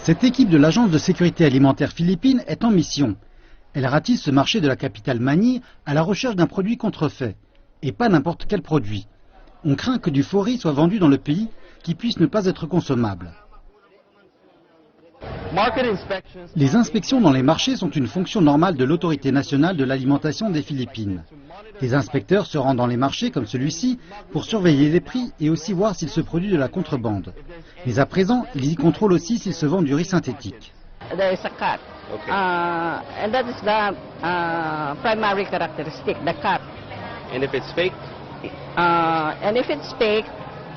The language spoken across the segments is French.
Cette équipe de l'Agence de sécurité alimentaire philippine est en mission. Elle ratisse ce marché de la capitale Manille à la recherche d'un produit contrefait. Et pas n'importe quel produit. On craint que du faux riz soit vendu dans le pays qui puisse ne pas être consommable. Les inspections dans les marchés sont une fonction normale de l'autorité nationale de l'alimentation des Philippines. Les inspecteurs se rendent dans les marchés comme celui-ci pour surveiller les prix et aussi voir s'il se produit de la contrebande. Mais à présent, ils y contrôlent aussi s'il se vend du riz synthétique. There is a cut, and that is the primary characteristic, the cut. And if it's fake? And if it's fake,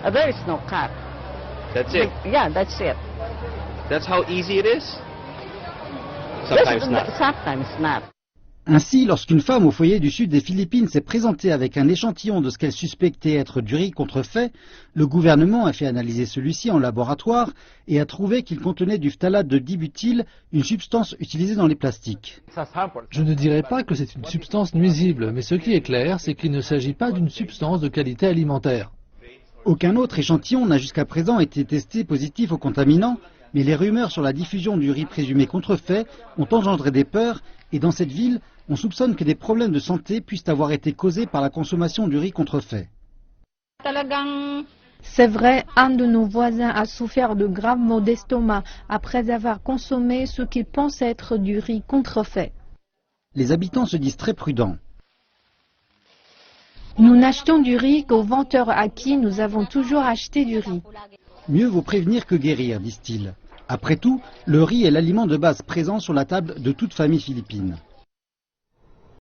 there is no cut. That's it? Yeah, that's it. That's how easy it is? Sometimes not. Sometimes not. Ainsi, lorsqu'une femme au foyer du sud des Philippines s'est présentée avec un échantillon de ce qu'elle suspectait être du riz contrefait, le gouvernement a fait analyser celui-ci en laboratoire et a trouvé qu'il contenait du phtalate de dibutyl, une substance utilisée dans les plastiques. Je ne dirais pas que c'est une substance nuisible, mais ce qui est clair, c'est qu'il ne s'agit pas d'une substance de qualité alimentaire. Aucun autre échantillon n'a jusqu'à présent été testé positif aux contaminants, mais les rumeurs sur la diffusion du riz présumé contrefait ont engendré des peurs et dans cette ville, on soupçonne que des problèmes de santé puissent avoir été causés par la consommation du riz contrefait. C'est vrai, un de nos voisins a souffert de graves maux d'estomac après avoir consommé ce qu'il pense être du riz contrefait. Les habitants se disent très prudents. Nous n'achetons du riz qu'aux vendeurs à qui nous avons toujours acheté du riz. Mieux vaut prévenir que guérir, disent-ils. Après tout, le riz est l'aliment de base présent sur la table de toute famille philippine.